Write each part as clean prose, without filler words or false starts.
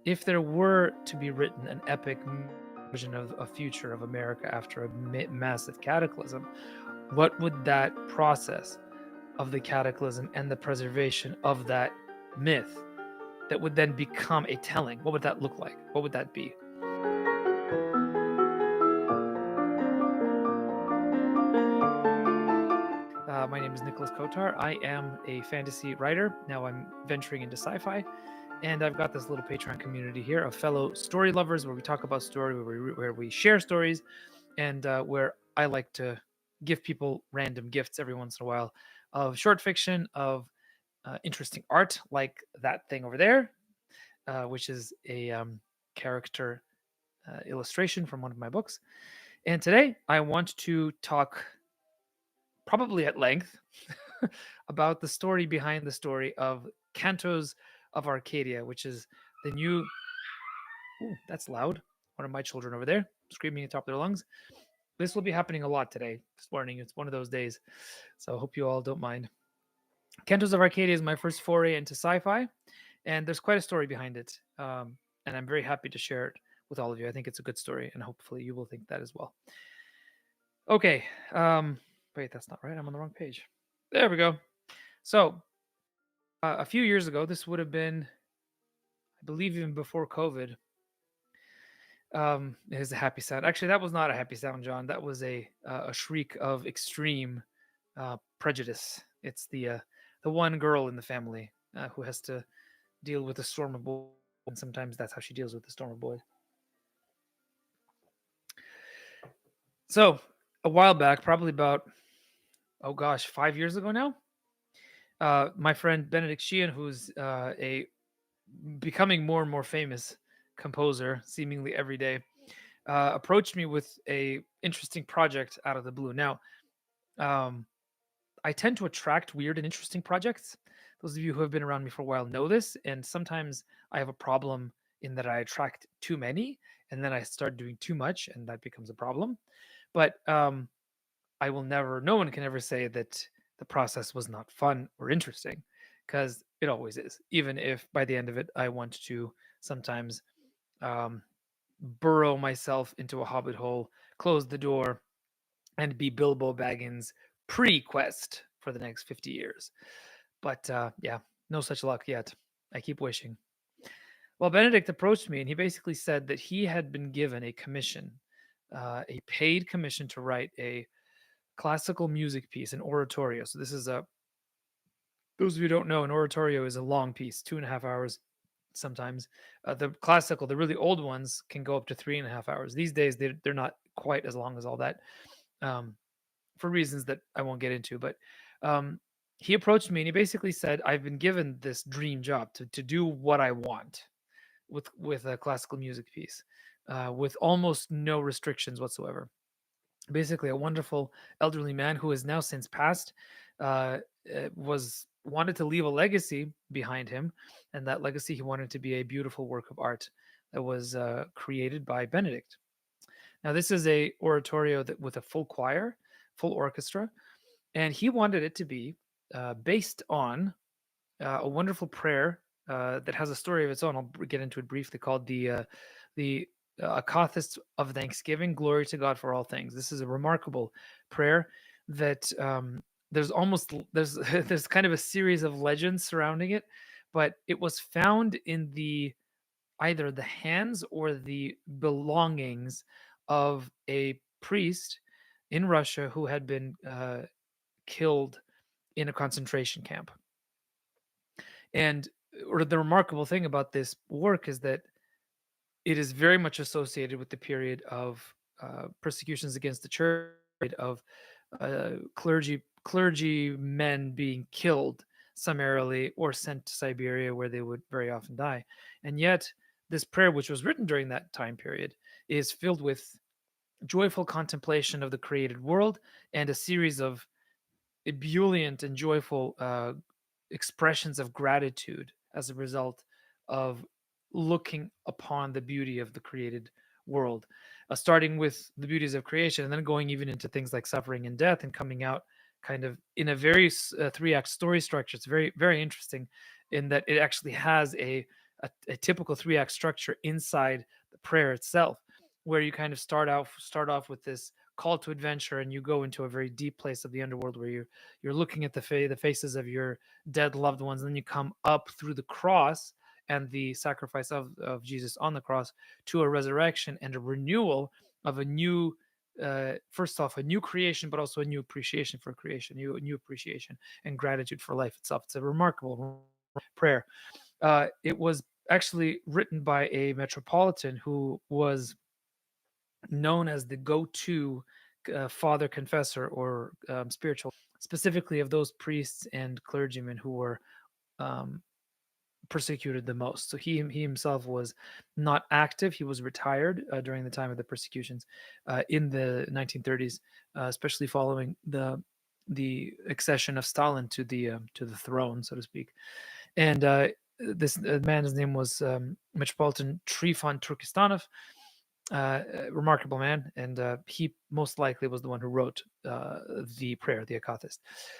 if there were to be written an epic version of a future of America after a massive cataclysm, what would that process of the cataclysm and the preservation of that myth that would then become a telling, what would that look like? What would that be? My name is Nicholas Kotar. I am a fantasy writer. Now I'm venturing into sci-fi, and I've got this little Patreon community here of fellow story lovers where we talk about story, where we share stories, and where I like to give people random gifts every once in a while of short fiction, of interesting art like that thing over there, which is a character illustration from one of my books. And today I want to talk, probably at length, about the story behind the story of Cantos of Arcadia, which is the new. Ooh, that's loud. One of my children over there screaming at the top of their lungs. This will be happening a lot today, this morning. It's one of those days. So I hope you all don't mind. Cantos of Arcadia is my first foray into sci fi, and there's quite a story behind it. And I'm very happy to share it with all of you. I think it's a good story, and hopefully you will think that as well. Okay. Wait, that's not right. I'm on the wrong page. There we go. So, a few years ago, this would have been, I believe, even before COVID. It is a happy sound. Actually, that was not a happy sound, John. That was a shriek of extreme prejudice. It's the one girl in the family who has to deal with a storm of boys, and sometimes that's how she deals with the storm of boys. So, a while back, probably about 5 years ago now, my friend Benedict Sheehan, who's a becoming more and more famous composer, seemingly every day, approached me with a interesting project out of the blue. Now, I tend to attract weird and interesting projects. Those of you who have been around me for a while know this, and sometimes I have a problem in that I attract too many, and then I start doing too much, and that becomes a problem. But I will never, no one can ever say that the process was not fun or interesting, because it always is, even if by the end of it, I want to sometimes burrow myself into a hobbit hole, close the door, and be Bilbo Baggins pre-quest for the next 50 years. But yeah, no such luck yet. I keep wishing. Well, Benedict approached me and he basically said that he had been given a commission, a paid commission to write a classical music piece, an oratorio. So this is those of you who don't know, an oratorio is a long piece, 2.5 hours sometimes. The classical, the really old ones, can go up to 3.5 hours. These days, they're not quite as long as all that, for reasons that I won't get into. But he approached me and he basically said, I've been given this dream job to do what I want with a classical music piece, with almost no restrictions whatsoever. Basically, a wonderful elderly man who has now since passed, was wanted to leave a legacy behind him, and that legacy he wanted to be a beautiful work of art that was created by Benedict. Now, this is a oratorio that with a full choir, full orchestra, and he wanted it to be based on a wonderful prayer that has a story of its own. I'll get into it briefly, called the Akathist of Thanksgiving, glory to God for all things. This is a remarkable prayer that there's there's kind of a series of legends surrounding it, but it was found in the either the hands or the belongings of a priest in Russia who had been killed in a concentration camp. And the remarkable thing about this work is that it is very much associated with the period of persecutions against the church, of clergymen being killed summarily or sent to Siberia, where they would very often die. And yet, this prayer, which was written during that time period, is filled with joyful contemplation of the created world and a series of ebullient and joyful expressions of gratitude as a result of looking upon the beauty of the created world, starting with the beauties of creation and then going even into things like suffering and death, and coming out kind of in a very 3-act story structure. It's very, very interesting in that it actually has a a typical 3 act structure inside the prayer itself, where you kind of start off with this call to adventure, and you go into a very deep place of the underworld where you're looking at the faces of your dead loved ones, and then you come up through the cross and the sacrifice of Jesus on the cross to a resurrection and a renewal of a new, first off, a new creation, but also a new appreciation for creation, new appreciation and gratitude for life itself. It's a remarkable prayer. It was actually written by a metropolitan who was known as the go-to father confessor, or spiritual, specifically of those priests and clergymen who were um, persecuted the most. So he himself was not active. He was retired during the time of the persecutions in the 1930s, especially following the accession of Stalin to the throne, so to speak. And this man's name was Metropolitan Trifon Turkistanov. Remarkable man, and he most likely was the one who wrote the prayer, the Akathist.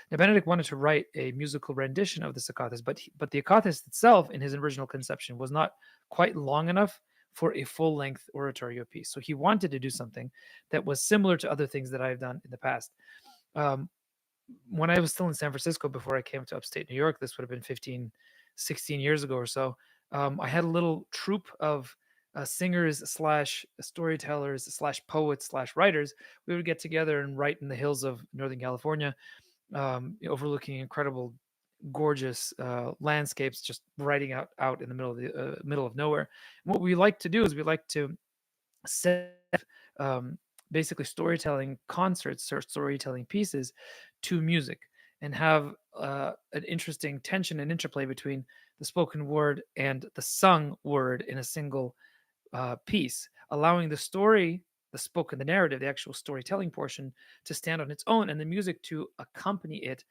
Now, Benedict wanted to write a musical rendition of this Akathist, but the Akathist itself, in his original conception, was not quite long enough for a full-length oratorio piece. So he wanted to do something that was similar to other things that I've done in the past. Um, when I was still in San Francisco, before I came to upstate New York, this would have been 15, 16 years ago or so. I had a little troupe of singers slash storytellers slash poets slash writers. We would get together and write in the hills of Northern California, overlooking incredible, gorgeous landscapes, just writing out in the middle of nowhere. And what we like to do is we like to set um, basically storytelling concerts or storytelling pieces to music, and have an interesting tension and interplay between the spoken word and the sung word in a single piece, allowing the story, the narrative, the actual storytelling portion, to stand on its own, and the music to accompany it,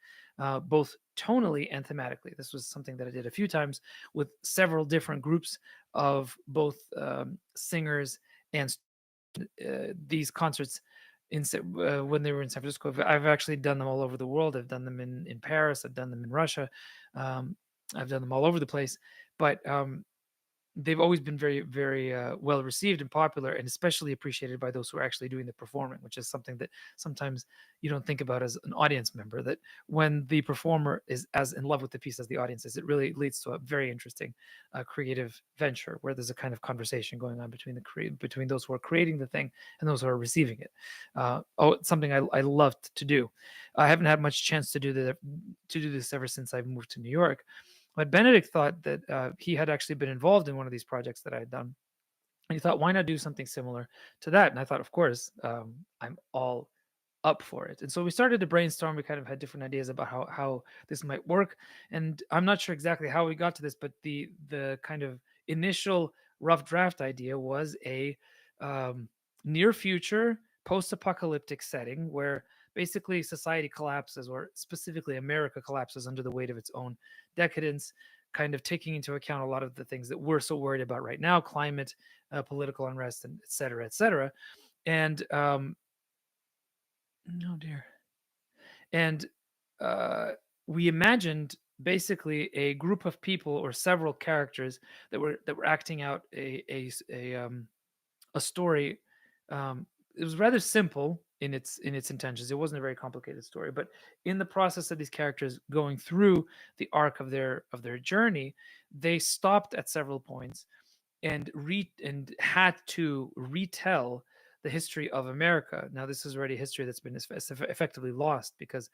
both tonally and thematically. This was something that I did a few times with several different groups of both singers and these concerts when they were in San Francisco. I've actually done them all over the world. I've done them in Paris. I've done them in Russia. Um, I've done them all over the place. But they've always been very, very well received and popular, and especially appreciated by those who are actually doing the performing, which is something that sometimes you don't think about as an audience member. That when the performer is as in love with the piece as the audience is, it really leads to a very interesting creative venture where there's a kind of conversation going on between between those who are creating the thing and those who are receiving it. It's something I loved to do. I haven't had much chance to do this ever since I moved to New York. But Benedict thought that he had actually been involved in one of these projects that I had done. And he thought, why not do something similar to that? And I thought, of course, I'm all up for it. And so we started to brainstorm. We kind of had different ideas about how this might work. And I'm not sure exactly how we got to this, but the kind of initial rough draft idea was a um, near future post-apocalyptic setting where basically society collapses, or specifically America collapses under the weight of its own decadence, kind of taking into account a lot of the things that we're so worried about right now: climate, political unrest, and et cetera, et cetera. And oh dear. And uh, we imagined basically a group of people or several characters that were acting out a story. It was rather simple in its intentions. It wasn't a very complicated story, but in the process of these characters going through the arc of their journey, they stopped at several points and had to retell the history of America. Now, this is already history that's been effectively lost, because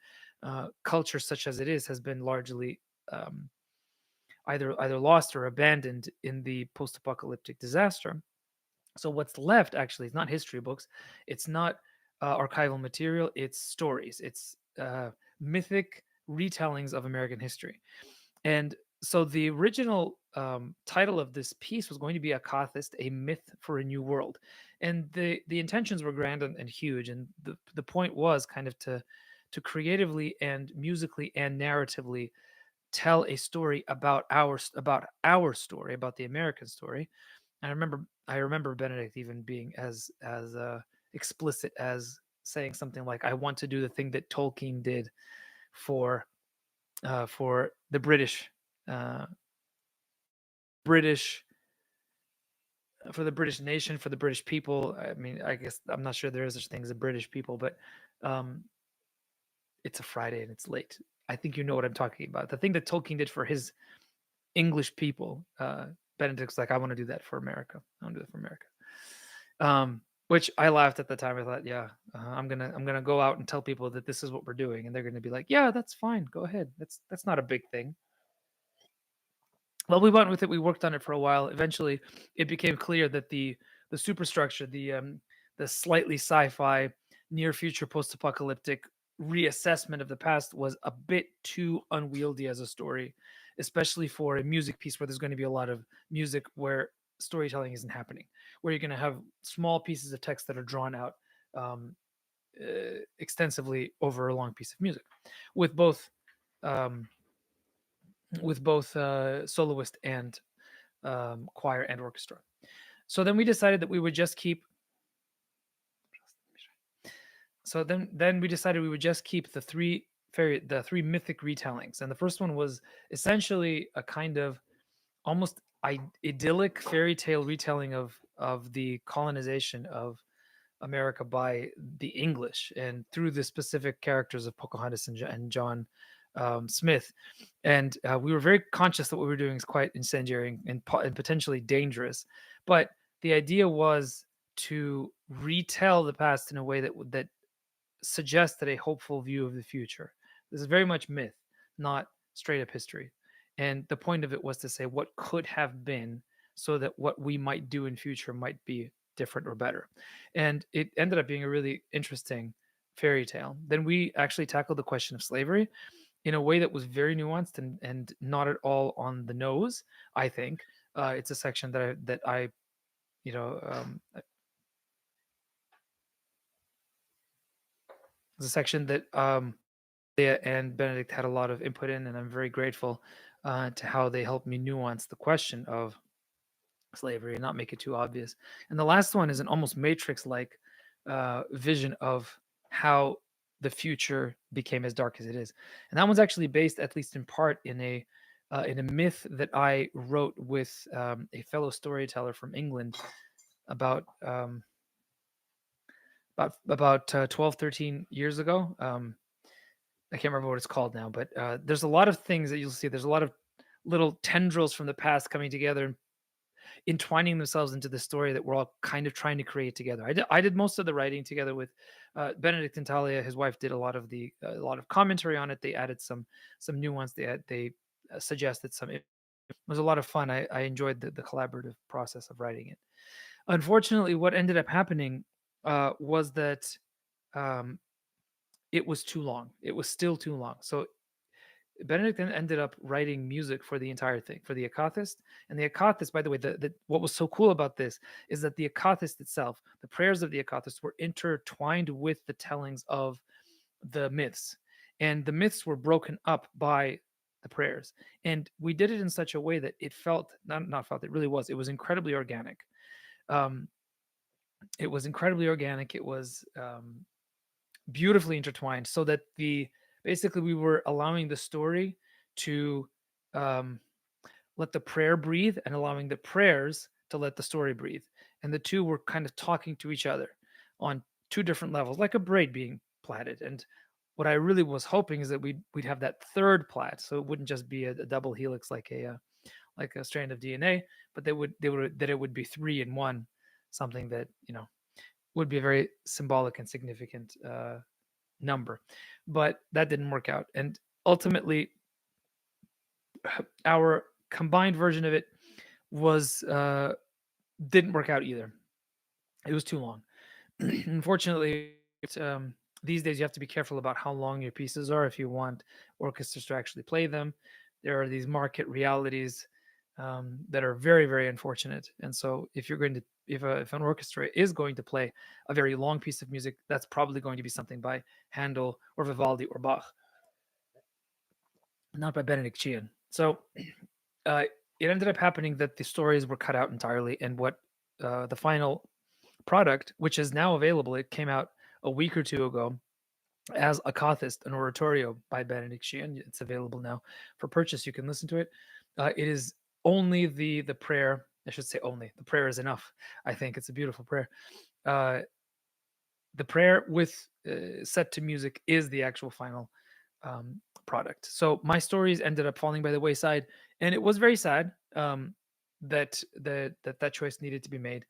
culture, such as it is, has been largely either lost or abandoned in the post-apocalyptic disaster. So what's left actually is not history books, it's not archival material, it's stories, it's mythic retellings of American history. And so the original title of this piece was going to be Akathist, a myth for a new world. And the intentions were grand and huge. And the point was kind of to creatively and musically and narratively tell a story about our story, about the American story. I remember Benedict even being as explicit as saying something like, "I want to do the thing that Tolkien did for the British uh, British for the British nation, for the British people. I mean, I guess I'm not sure there is such thing as a British people, but um, it's a Friday and it's late. I think you know what I'm talking about. The thing that Tolkien did for his English people, Benedict's like, I want to do that for America. I want to do that for America. Which I laughed at the time. I thought, yeah, I'm gonna go out and tell people that this is what we're doing, and they're gonna be like, yeah, that's fine, go ahead. That's not a big thing. Well, we went with it. We worked on it for a while. Eventually, it became clear that the superstructure, the slightly sci-fi, near future, post-apocalyptic reassessment of the past was a bit too unwieldy as a story, especially for a music piece where there's going to be a lot of music where storytelling isn't happening, where you're going to have small pieces of text that are drawn out extensively over a long piece of music, with both um, soloist and choir and orchestra. So then we decided that we would just keep. So then we decided we would just keep the three mythic retellings, and the first one was essentially a kind of almost idyllic fairy tale retelling of the colonization of America by the English and through the specific characters of Pocahontas and John Smith. And we were very conscious that what we were doing is quite incendiary and potentially dangerous. But the idea was to retell the past in a way that suggested a hopeful view of the future. This is very much myth, not straight up history. And the point of it was to say what could have been so that what we might do in future might be different or better. And it ended up being a really interesting fairy tale. Then we actually tackled the question of slavery in a way that was very nuanced and not at all on the nose, I think. It's a section that I you know, it's a section that Leah and Benedict had a lot of input in, and I'm very grateful to how they helped me nuance the question of slavery and not make it too obvious. And the last one is an almost matrix-like vision of how the future became as dark as it is, and that one's actually based, at least in part, in a myth that I wrote with a fellow storyteller from England about about 12, 13 years ago. I can't remember what it's called now, but there's a lot of things that you'll see. There's a lot of little tendrils from the past coming together and entwining themselves into the story that we're all kind of trying to create together. I did most of the writing together with Benedict and Talia. His wife did a lot of commentary on it. They added some nuance. They suggested some. It was a lot of fun. I enjoyed the collaborative process of writing it. Unfortunately, what ended up happening was that um, it was too long. It was still too long. So Benedict then ended up writing music for the entire thing, for the Akathist. And the Akathist, by the way, what was so cool about this is that the Akathist itself, the prayers of the Akathist, were intertwined with the tellings of the myths. And the myths were broken up by the prayers. And we did it in such a way that it felt, not felt, it really was, it was incredibly organic. Um, it was incredibly organic. It was beautifully intertwined so that basically we were allowing the story to um, let the prayer breathe and allowing the prayers to let the story breathe, and the two were kind of talking to each other on two different levels, like a braid being plaited. And what I really was hoping is that we'd have that third plait, so it wouldn't just be a double helix like a strand of DNA, but that it would be three in one, something that would be a very symbolic and significant number. But that didn't work out. And ultimately, our combined version of it was didn't work out either. It was too long. Unfortunately, these days you have to be careful about how long your pieces are if you want orchestras to actually play them. There are these market realities that are very, very unfortunate. And so, if an orchestra is going to play a very long piece of music, that's probably going to be something by Handel or Vivaldi or Bach, not by Benedict Cian. So uh, it ended up happening that the stories were cut out entirely, and what the final product, which is now available, it came out a week or two ago as Akathist, an oratorio by Benedict Cian. It's available now for purchase. You can listen to it. It is only the prayer. I should say only the prayer is enough. I think it's a beautiful prayer. Uh, the prayer with set to music is the actual final product. So my stories ended up falling by the wayside, and it was very sad that choice needed to be made.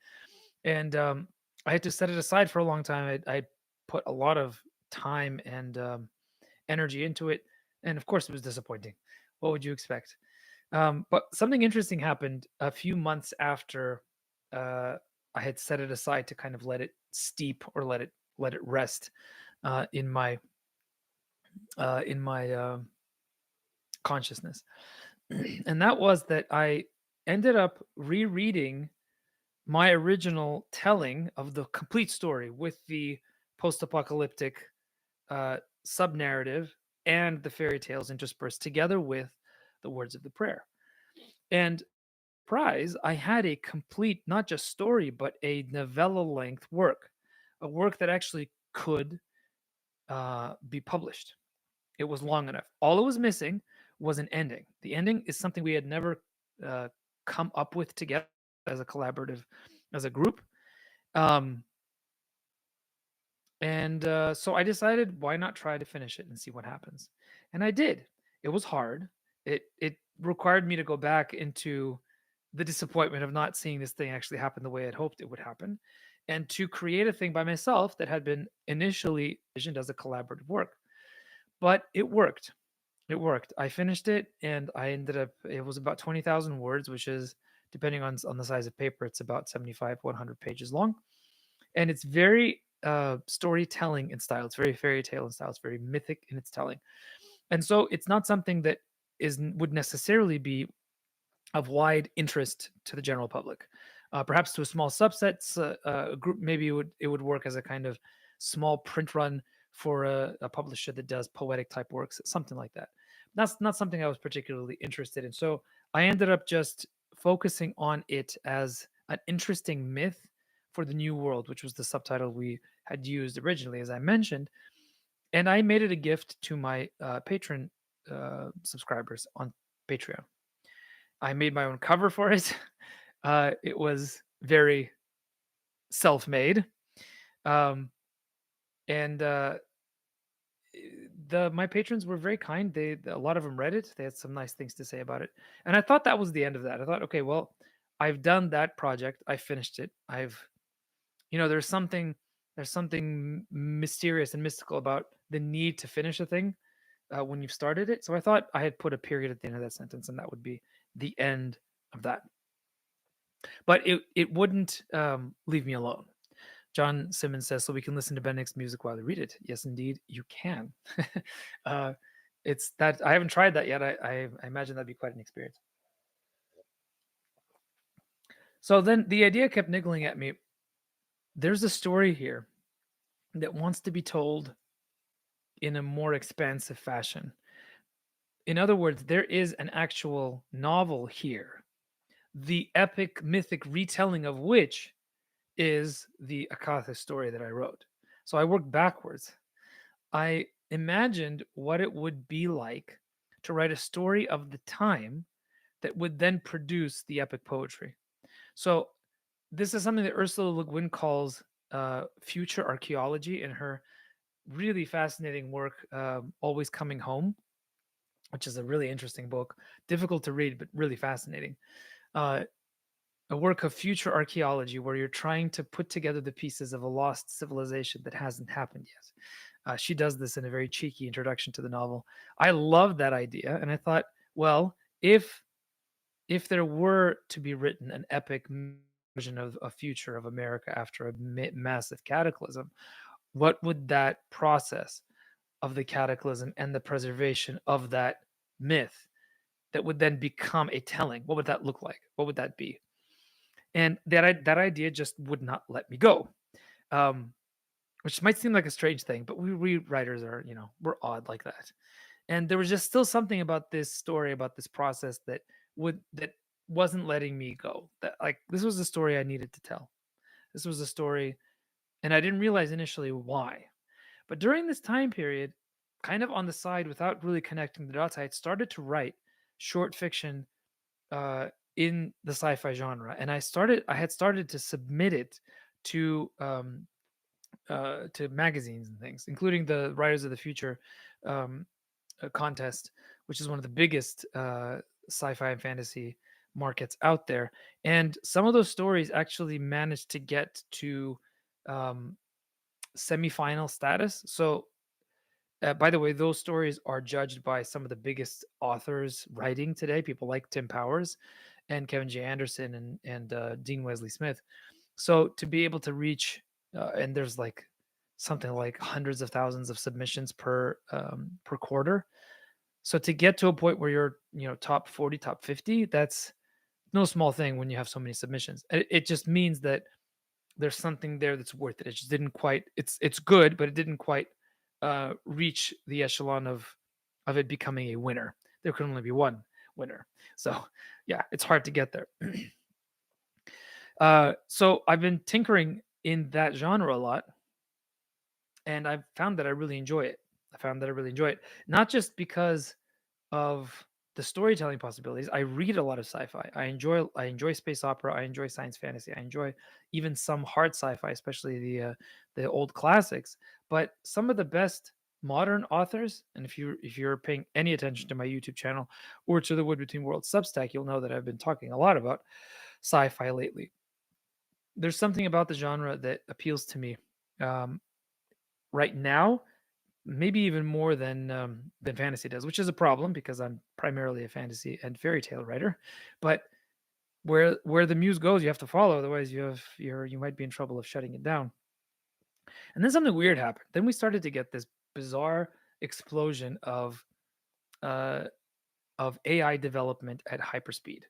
And I had to set it aside for a long time. I put a lot of time and energy into it, and of course, it was disappointing. What would you expect? But something interesting happened a few months after uh, I had set it aside to kind of let it steep or let it rest uh, in my in my consciousness, and that was that I ended up rereading my original telling of the complete story with the post-apocalyptic sub narrative and the fairy tales interspersed together with the words of the prayer. And surprise, I had a complete, not just story, but a novella length work, a work that actually could be published. It was long enough. All it was missing was an ending. The ending is something we had never uh, come up with together as a collaborative, as a group. Um, and so I decided, why not try to finish it and see what happens? And I did. It was hard. It required me to go back into the disappointment of not seeing this thing actually happen the way I'd hoped it would happen, and to create a thing by myself that had been initially envisioned as a collaborative work. But it worked. It worked. I finished it, and I ended up. It was about 20,000 words, which is, depending on the size of paper, it's about 75 100 pages long, and it's very storytelling in style. It's very fairy tale in style. It's very mythic in its telling, and so it's not something that is would necessarily be of wide interest to the general public. Perhaps to a small subsets group, maybe it would work as a kind of small print run for a publisher that does poetic type works, something like that. That's not something I was particularly interested in. So I ended up just focusing on it as an interesting myth for the new world, which was the subtitle we had used originally, as I mentioned. And I made it a gift to my patron subscribers on Patreon. I made my own cover for it. It was very self-made, um, and the my patrons were very kind. They a lot of them read it. They had some nice things to say about it, and I thought that was the end of that. I thought, okay, well, I've done that project. I finished it. There's something mysterious and mystical about the need to finish a thing when you've started it. So I thought I had put a period at the end of that sentence, and that would be the end of that. But it wouldn't leave me alone. John Simmons says, so we can listen to Benedict music while we read it. Yes, indeed, you can. uh, it's that I haven't tried that yet. I imagine that'd be quite an experience. So then the idea kept niggling at me. There's a story here that wants to be told in a more expansive fashion. In other words, there is an actual novel here, the epic mythic retelling of which is the Akathist story that I wrote. So I worked backwards. I imagined what it would be like to write a story of the time that would then produce the epic poetry. So this is something that Ursula Le Guin calls future-archaeology in her really fascinating work, Always Coming Home, which is a really interesting book, difficult to read, but really fascinating. Uh, a work of future archaeology where you're trying to put together the pieces of a lost civilization that hasn't happened yet. She does this in a very cheeky introduction to the novel. I love that idea, and I thought, well, if there were to be written an epic version of a future of America after a massive cataclysm, what would that process of the cataclysm and the preservation of that myth that would then become a telling? What would that look like? What would that be? And that idea just would not let me go. Um, which might seem like a strange thing, but we writers are, we're odd like that. And there was just still something about this story, about this process that wasn't letting me go. That, like, this was a story I needed to tell. This was a story, and I didn't realize initially why. But during this time period, kind of on the side without really connecting the dots, I had started to write short fiction in the sci-fi genre, and I had started to submit it to magazines and things, including the Writers of the Future um, contest, which is one of the biggest sci-fi and fantasy markets out there. And some of those stories actually managed to get to um, semi-final status. So, by the way, those stories are judged by some of the biggest authors writing today. People like Tim Powers and Kevin J. Anderson and Dean Wesley Smith. So to be able to reach, and there's like something like hundreds of thousands of submissions per quarter. So to get to a point where you're, top 40, top 50, that's no small thing when you have so many submissions. It just means that there's something there that's worth it. It just didn't quite. It's good, but it didn't quite reach the echelon of it becoming a winner. There can only be one winner. So yeah, it's hard to get there. So I've been tinkering in that genre a lot, and I've found that I really enjoy it. Not just because of the storytelling possibilities. I read a lot of sci-fi. I enjoy space opera. I enjoy science fantasy. I enjoy even some hard sci-fi, especially the old classics. But some of the best modern authors, and if you're paying any attention to my YouTube channel or to the Wood Between Worlds Substack, you'll know that I've been talking a lot about sci-fi lately. There's something about the genre that appeals to me um, right now, maybe even more than fantasy does, which is a problem because I'm primarily a fantasy and fairy tale writer. But where the muse goes, you have to follow. Otherwise, you might be in trouble of shutting it down. And then something weird happened. Then we started to get this bizarre explosion uh, of AI development at hyperspeed,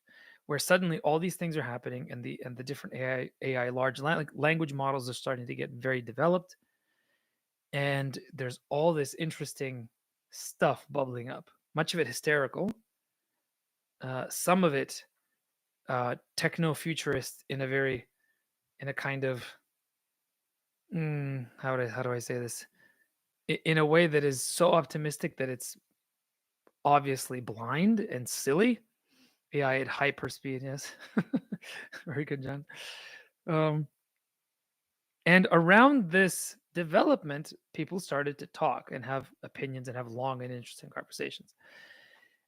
where suddenly all these things are happening, and the different AI large language models are starting to get very developed, and there's all this interesting stuff bubbling up. Much of it hysterical, some of it techno futurist in a kind of how do I say this, in a way that is so optimistic that it's obviously blind and silly. AI at hyperspeed, yes. Very good, John. Um, and around this development, people started to talk and have opinions and have long and interesting conversations.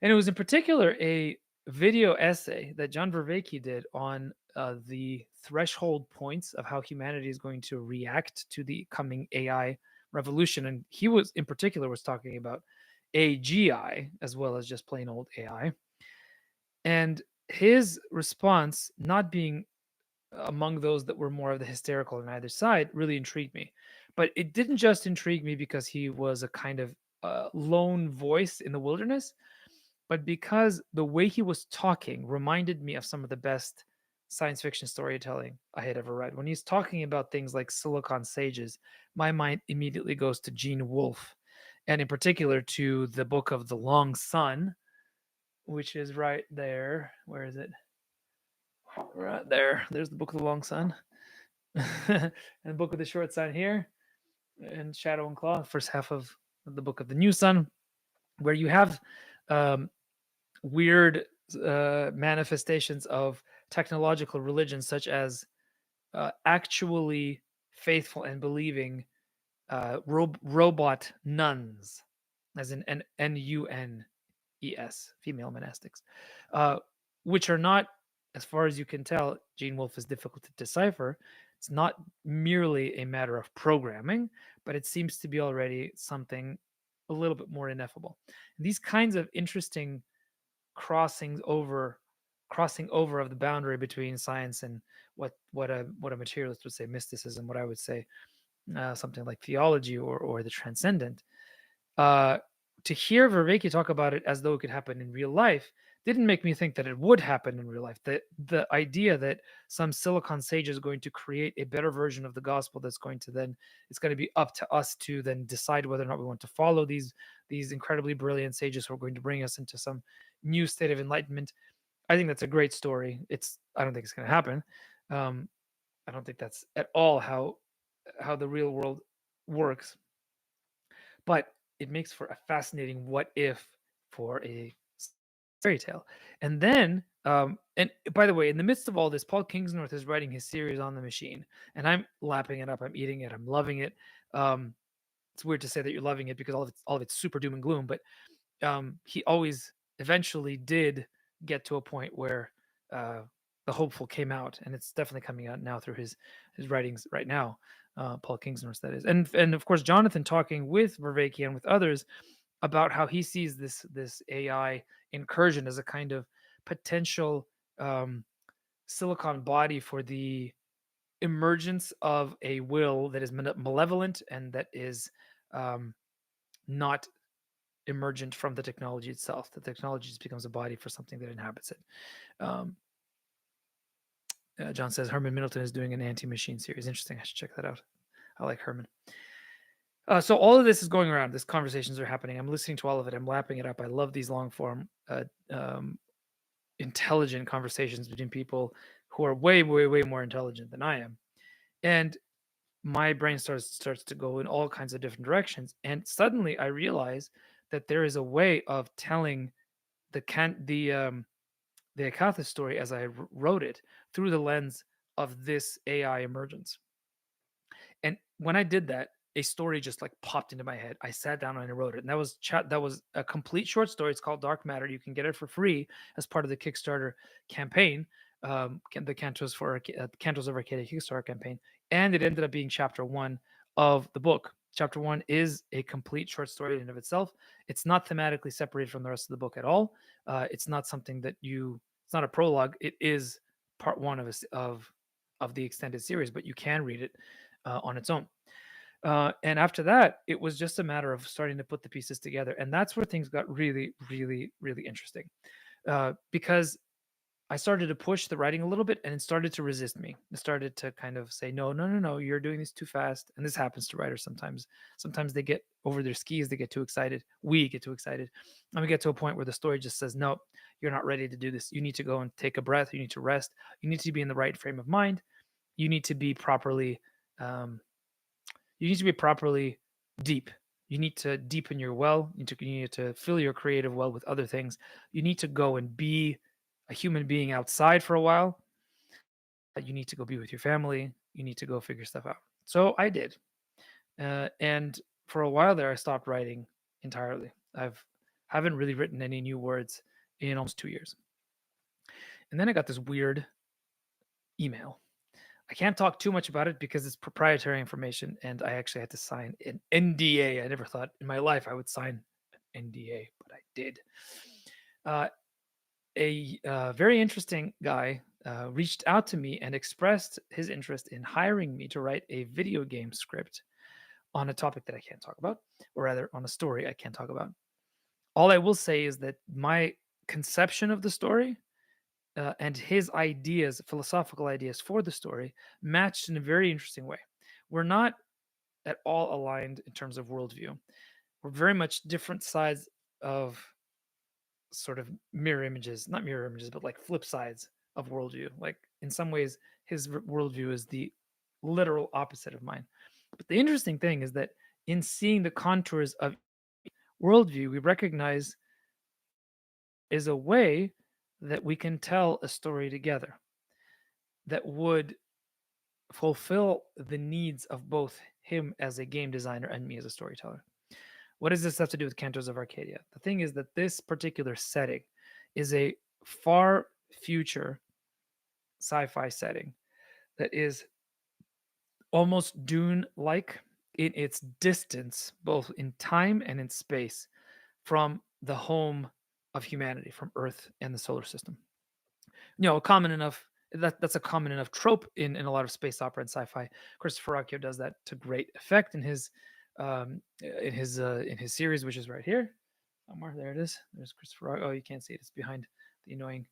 And it was in particular a video essay that John Vervaeke did on the threshold points of how humanity is going to react to the coming AI revolution. And he was, in particular, was talking about AGI as well as just plain old AI. And his response, not being among those that were more of the hysterical on either side, really intrigued me. But it didn't just intrigue me because he was a kind of lone voice in the wilderness, but because the way he was talking reminded me of some of the best science fiction storytelling I had ever read. When he's talking about things like silicon sages, my mind immediately goes to Gene Wolfe, and in particular to the book of The Long Sun, which is right there. Where is it? Right there. There's the book of The Long Sun. And the book of the Short Sun here, and Shadow and Claw, first half of the book of the New Sun, where you have um, weird manifestations of technological religions, such as actually faithful and believing robot nuns, as in Nunes, female monastics, uh, which are not, as far as you can tell, Gene Wolfe is difficult to decipher. It's not merely a matter of programming, but it seems to be already something a little bit more ineffable. These kinds of interesting crossing over crossing over of the boundary between science and what a materialist would say mysticism, what I would say something like theology or the transcendent. Uh, to hear Vervaeke talk about it as though it could happen in real life didn't make me think that it would happen in real life. The idea that some silicon sage is going to create a better version of the gospel that's going to then, it's going to be up to us to then decide whether or not we want to follow these incredibly brilliant sages who are going to bring us into some new state of enlightenment. I think that's a great story. I don't think it's going to happen. Um, I don't think that's at all how the real world works. But it makes for a fascinating what if for a fairy tale. And then And by the way, in the midst of all this, Paul Kingsnorth is writing his series on the machine, and I'm lapping it up. I'm eating it. I'm loving it. Um, it's weird to say that you're loving it because all of it's super doom and gloom, but he always eventually did get to a point where uh, the hopeful came out, and it's definitely coming out now through his writings right now. Paul Kingsnorth, that is, and of course Jonathan talking with Vervaeke and with others about how he sees this AI incursion as a kind of potential um, silicon body for the emergence of a will that is malevolent and that is um, not emergent from the technology itself. The technology just becomes a body for something that inhabits it. Um, John says Herman Middleton is doing an anti-machine series. Interesting. I should check that out. I like Herman. So all of this is going around. These conversations are happening. I'm listening to all of it. I'm lapping it up. I love these long form, intelligent conversations between people who are way, way, way more intelligent than I am. And my brain starts to go in all kinds of different directions. And suddenly I realize that there is a way of telling the Akathist story as I wrote it through the lens of this AI emergence. And when I did that, a story just like popped into my head. I sat down and I wrote it, and that was a complete short story. It's called Dark Matter. You can get it for free as part of the Kickstarter campaign, the Cantos of Arcadia Kickstarter campaign, and it ended up being chapter one of the book. Chapter one is a complete short story in and of itself. It's not thematically separated from the rest of the book at all. It's not something that you. It's not a prologue. It is part one of the extended series, but you can read it on its own. And after that, it was just a matter of starting to put the pieces together. And that's where things got really, really, really interesting. Because I started to push the writing a little bit and it started to resist me. It started to kind of say, no, no, no, no, you're doing this too fast. And this happens to writers sometimes. Sometimes they get over their skis, they get too excited. We get too excited. And we get to a point where the story just says, no, you're not ready to do this. You need to go and take a breath. You need to rest. You need to be in the right frame of mind. You need to be properly um, you need to be properly deep. You need to deepen your well. You need to fill your creative well with other things. You need to go and be a human being outside for a while. You need to go be with your family. You need to go figure stuff out. So I did, and for a while there, I stopped writing entirely. I've haven't really written any new words in almost 2 years, and then I got this weird email. I can't talk too much about it because it's proprietary information, and I actually had to sign an NDA. I never thought in my life I would sign an NDA, but I did. Uh, a very interesting guy reached out to me and expressed his interest in hiring me to write a video game script on a topic that I can't talk about, or rather, on a story I can't talk about. All I will say is that my conception of the story and his ideas, philosophical ideas for the story, matched in a very interesting way. We're not at all aligned in terms of worldview. We're very much different sides of sort of mirror images, not mirror images, but like flip sides of worldview. Like in some ways, his worldview is the literal opposite of mine. But the interesting thing is that in seeing the contours of worldview, we recognize is a way that we can tell a story together that would fulfill the needs of both him as a game designer and me as a storyteller. What does this have to do with Cantos of Arcadia? The thing is that this particular setting is a far future sci-fi setting that is almost Dune-like in its distance, both in time and in space, from the home of humanity, from Earth and the solar system. Common enough that's a common enough trope in a lot of space opera and sci-fi. Christopher Rocchio does that to great effect in his series, which is right here somewhere. There it is. There's Christopher Rocchio. Oh, you can't see it. It's behind the annoying.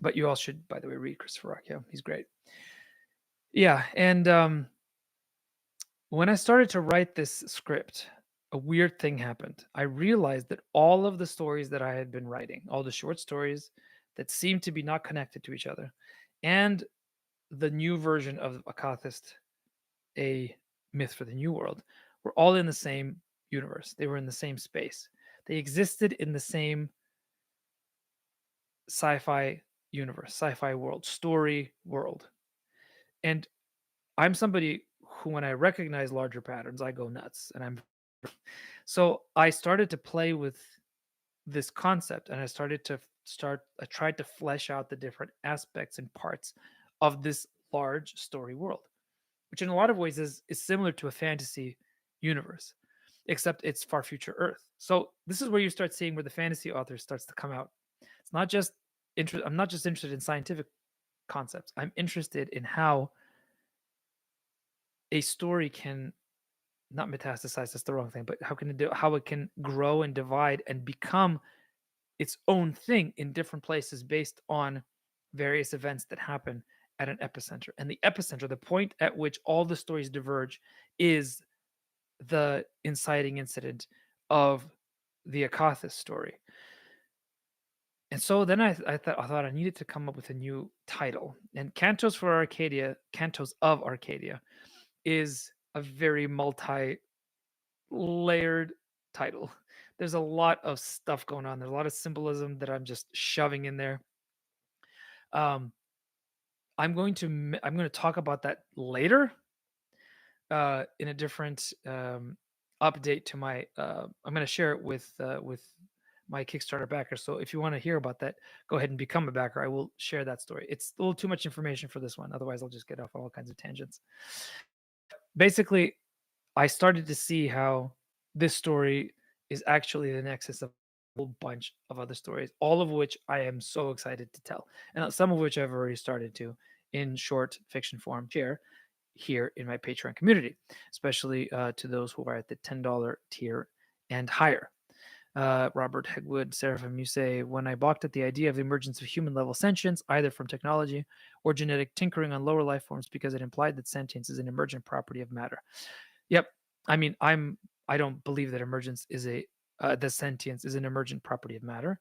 But you all should, by the way, read Christopher Rocchio. He's great. Yeah, and when I started to write this script, a weird thing happened. I realized that all of the stories that I had been writing, all the short stories that seemed to be not connected to each other, and the new version of Akathist, a myth for the new world, were all in the same universe. They were in the same space. They existed in the same sci-fi universe, sci-fi world, story world. And I'm somebody who, when I recognize larger patterns, I go nuts. And I'm so I started to play with this concept, and I tried to flesh out the different aspects and parts of this large story world, which in a lot of ways is similar to a fantasy universe, except it's far future Earth. So this is where you start seeing where the fantasy author starts to come out. It's not just I'm not just interested in scientific concepts. I'm interested in how a story can not metastasize, that's the wrong thing, but how it can grow and divide and become its own thing in different places based on various events that happen at an epicenter. And the epicenter, the point at which all the stories diverge, is the inciting incident of the Akathist story. And so then I thought I needed to come up with a new title. And Cantos of Arcadia, is a very multi-layered title. There's a lot of stuff going on. There's a lot of symbolism that I'm just shoving in there. Um, I'm going to talk about that later in a different update to my. I'm going to share it with my Kickstarter backer. So if you want to hear about that, go ahead and become a backer. I will share that story. It's a little too much information for this one. Otherwise, I'll just get off on all kinds of tangents. Basically, I started to see how this story is actually the nexus of a whole bunch of other stories, all of which I am so excited to tell, and some of which I've already started to in short fiction form share here in my Patreon community, especially to those who are at the $10 tier and higher. Robert Hegwood, Seraphim, you say, when I balked at the idea of the emergence of human level sentience, either from technology or genetic tinkering on lower life forms, because it implied that sentience is an emergent property of matter. Yep. I mean, I don't believe that emergence is the sentience is an emergent property of matter,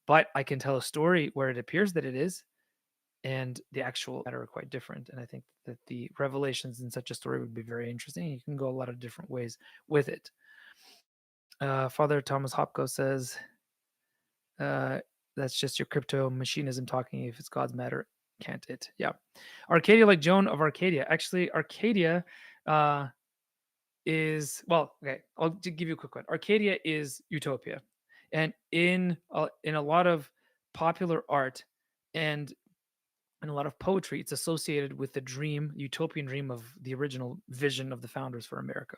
but I can tell a story where it appears that it is, and the actual matter are quite different. And I think that the revelations in such a story would be very interesting. You can go a lot of different ways with it. Father Thomas Hopko says, uh, "That's just your crypto machinism talking. If it's God's matter, can't it?" Yeah. Arcadia, like Joan of Arcadia. Actually, Arcadia. Is well, okay, I'll give you a quick one. Arcadia is utopia, and in a lot of popular art and in a lot of poetry, it's associated with the dream, utopian dream of the original vision of the founders for America.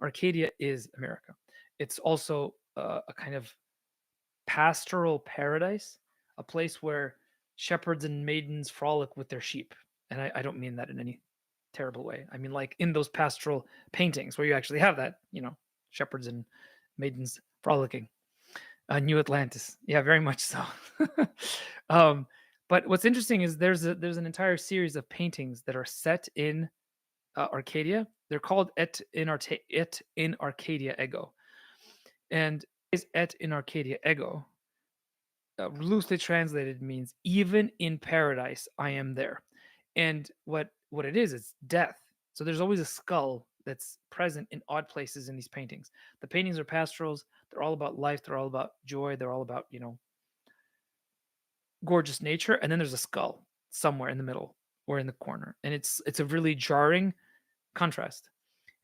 Arcadia is America. It's also a kind of pastoral paradise, a place where shepherds and maidens frolic with their sheep. And I don't mean that in any terrible way. I mean, like in those pastoral paintings where you actually have that, shepherds and maidens frolicking. New Atlantis. Yeah, very much so. um, but what's interesting is there's an entire series of paintings that are set in Arcadia. They're called Et in Arcadia Ego. And is Et in Arcadia Ego, loosely translated, means even in paradise I am there. And what it is, it's death. So there's always a skull that's present in odd places in these paintings. The paintings are pastorals. They're all about life. They're all about joy. They're all about gorgeous nature. And then there's a skull somewhere in the middle or in the corner, and it's a really jarring contrast.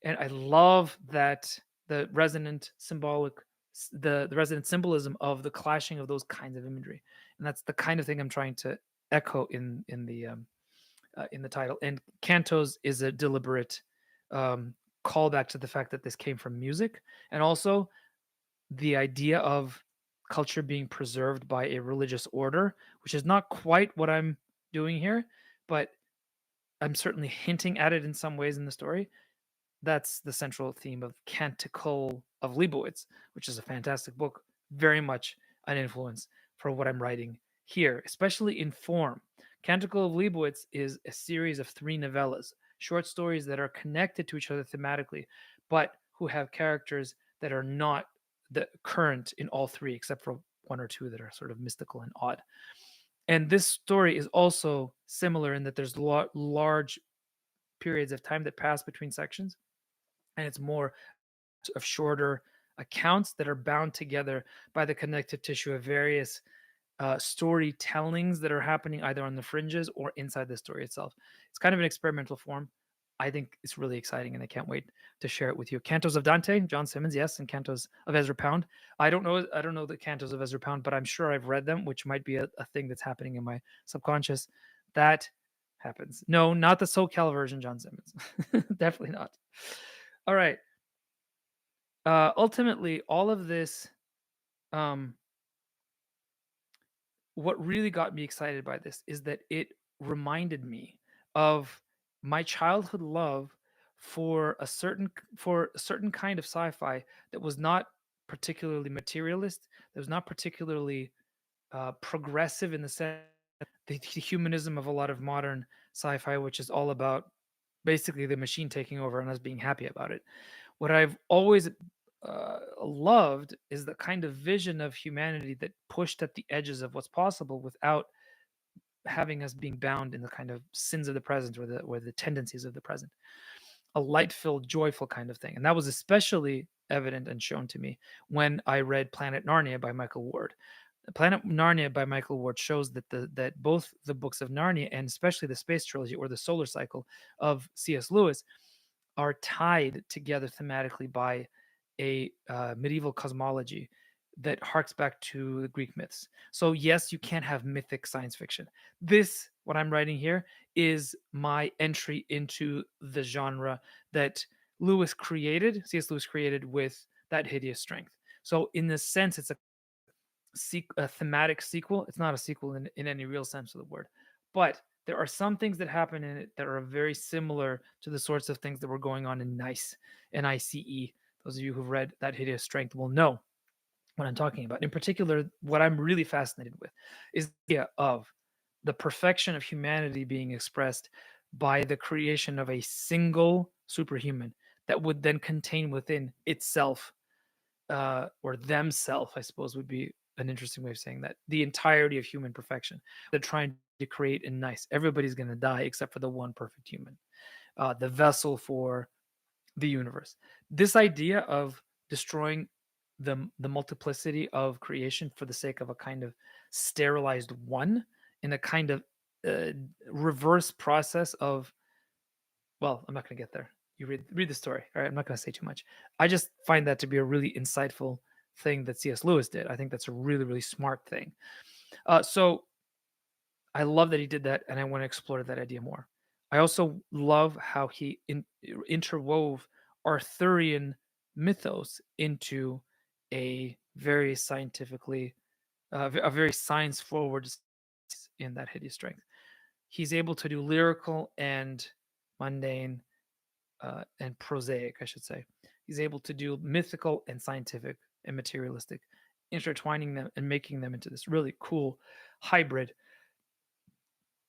And I love that the resonant symbolic the resonant symbolism of the clashing of those kinds of imagery. And that's the kind of thing I'm trying to echo in the title. And Cantos is a deliberate callback to the fact that this came from music, and also the idea of culture being preserved by a religious order, which is not quite what I'm doing here, but I'm certainly hinting at it in some ways in the story. That's the central theme of Canticle of Leibowitz, which is a fantastic book, very much an influence for what I'm writing here, especially in form. Canticle of Leibowitz is a series of 3 novellas, short stories that are connected to each other thematically, but who have characters that are not the current in all 3, except for 1 or 2 that are sort of mystical and odd. And this story is also similar in that there's large periods of time that pass between sections, and it's more of shorter accounts that are bound together by the connective tissue of various storytellings that are happening either on the fringes or inside the story itself. It's kind of an experimental form. I think it's really exciting, and I can't wait to share it with you. Cantos of Dante, John Simmons, yes, and Cantos of Ezra Pound. I don't know the Cantos of Ezra Pound, but I'm sure I've read them, which might be a thing that's happening in my subconscious. That happens. No, not the SoCal version, John Simmons. Definitely not. All right. Ultimately, all of this, um, what really got me excited by this is that it reminded me of my childhood love for a certain kind of sci-fi that was not particularly materialist, that was not particularly progressive in the sense the humanism of a lot of modern sci-fi, which is all about basically the machine taking over and us being happy about it. What I've always loved is the kind of vision of humanity that pushed at the edges of what's possible without having us being bound in the kind of sins of the present or the tendencies of the present. A light-filled, joyful kind of thing. And that was especially evident and shown to me when I read Planet Narnia by Michael Ward. Planet Narnia by Michael Ward shows that both the books of Narnia and especially the space trilogy or the solar cycle of C.S. Lewis are tied together thematically by a medieval cosmology that harks back to the Greek myths. So yes, you can't have mythic science fiction. This, what I'm writing here, is my entry into the genre that C.S. Lewis created with that hideous strength. So in this sense, it's a thematic sequel. It's not a sequel in any real sense of the word, but there are some things that happen in it that are very similar to the sorts of things that were going on in Nice and ICE. Those of you who've read That Hideous Strength will know what I'm talking about. In particular, what I'm really fascinated with is the idea of the perfection of humanity being expressed by the creation of a single superhuman that would then contain within itself or themself, I suppose would be an interesting way of saying that. The entirety of human perfection. They're trying to create in Nice. Everybody's going to die except for the one perfect human, the vessel for the universe. This idea of destroying the multiplicity of creation for the sake of a kind of sterilized one in a kind of uh, reverse process of, well, I'm not going to get there. You read the story. All right, I'm not going to say too much. I just find that to be a really insightful thing that C.S. Lewis did. I think that's a really, really smart thing. So I love that he did that, and I want to explore that idea more. I also love how he interwove Arthurian mythos into a very scientifically, a very science forward in That Hideous Strength. He's able to do lyrical and mundane and prosaic, I should say. He's able to do mythical and scientific and materialistic, intertwining them and making them into this really cool hybrid.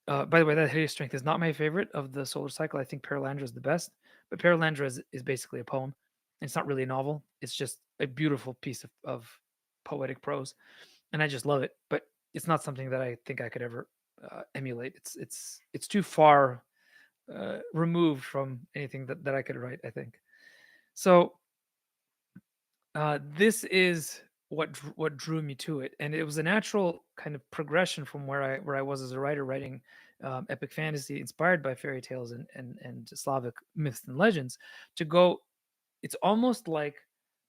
By the way, That Hideous Strength is not my favorite of the solar cycle. I think Paralandra is the best, but Paralandra is basically a poem. It's not really a novel. It's just a beautiful piece of poetic prose, and I just love it. But it's not something that I think I could ever emulate. It's too far removed from anything that I could write, I think. So this is what drew me to it, and it was a natural kind of progression from where I was as a writer, writing epic fantasy inspired by fairy tales and Slavic myths and legends, to go. It's almost like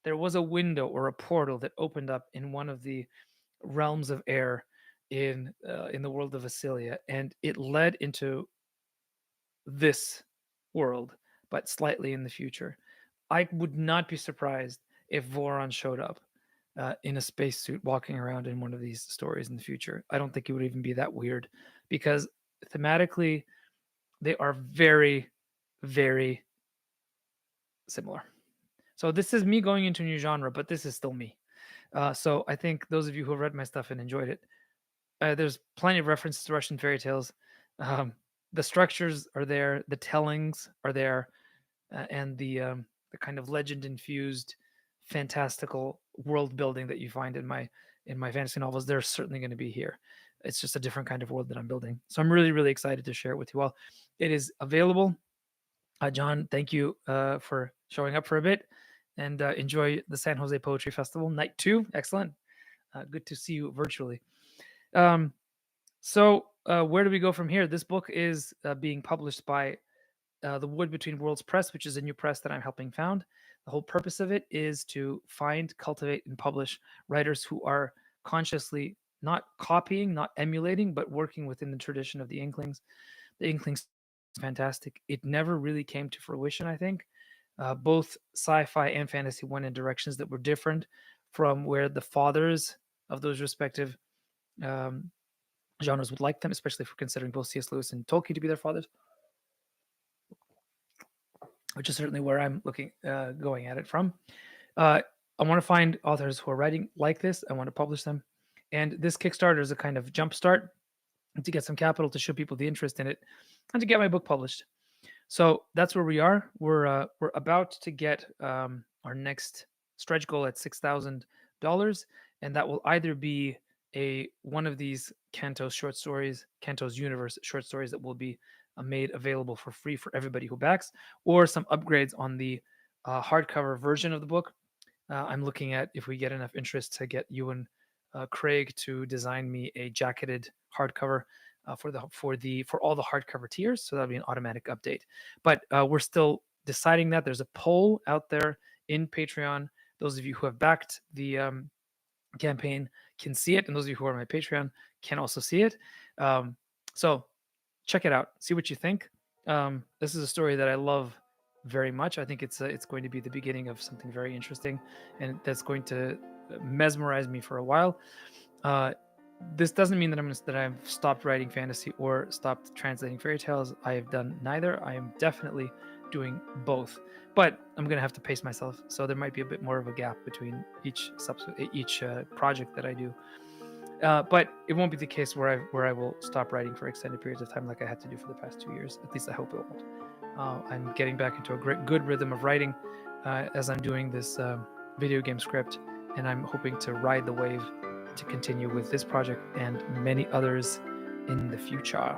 there was a window or a portal that opened up in one of the realms of air in the world of Vasilia, and it led into this world, but slightly in the future. I would not be surprised if Voron showed up in a spacesuit walking around in one of these stories in the future. I don't think it would even be that weird because thematically they are very, very similar. So this is me going into a new genre, but this is still me. So I think those of you who have read my stuff and enjoyed it, there's plenty of references to Russian fairy tales. Um, the structures are there, the tellings are there, and the kind of legend infused, fantastical world building that you find in my fantasy novels. They're certainly going to be here. It's just a different kind of world that I'm building. So I'm really really excited to share it with you all. It is available. John, thank you for showing up for a bit, and enjoy the San Jose Poetry Festival night 2. Excellent. Good to see you virtually. Um, so where do we go from here? This book is being published by the Wood Between Worlds Press, which is a new press that I'm helping found. The whole purpose of it is to find, cultivate, and publish writers who are consciously not copying, not emulating, but working within the tradition of the Inklings. The Inklings is fantastic. It never really came to fruition, I think. Both sci-fi and fantasy went in directions that were different from where the fathers of those respective um, genres would like them, especially if we're considering both C.S. Lewis and Tolkien to be their fathers, which is certainly where I'm looking, going at it from. Uh, I want to find authors who are writing like this. I want to publish them, and this Kickstarter is a kind of jump start to get some capital to show people the interest in it, and to get my book published. So that's where we are. We're about to get our next stretch goal at $6,000, and that will either be a one of these Cantos short stories, Cantos universe short stories that will be made available for free for everybody who backs, or some upgrades on the hardcover version of the book. I'm looking at if we get enough interest to get you and Craig to design me a jacketed hardcover for all the hardcover tiers. So that'll be an automatic update. But we're still deciding that. There's a poll out there in Patreon. Those of you who have backed the campaign can see it, and those of you who are on my Patreon can also see it. So check it out. See what you think. This is a story that I love very much. I think it's going to be the beginning of something very interesting, and that's going to mesmerize me for a while. Uh, this doesn't mean that I've stopped writing fantasy or stopped translating fairy tales. I have done neither. I am definitely doing both, but I'm going to have to pace myself. So there might be a bit more of a gap between each project that I do. But it won't be the case where I will stop writing for extended periods of time like I had to do for the past 2 years. At least I hope it won't. I'm getting back into a good rhythm of writing as I'm doing this video game script, and I'm hoping to ride the wave to continue with this project and many others in the future.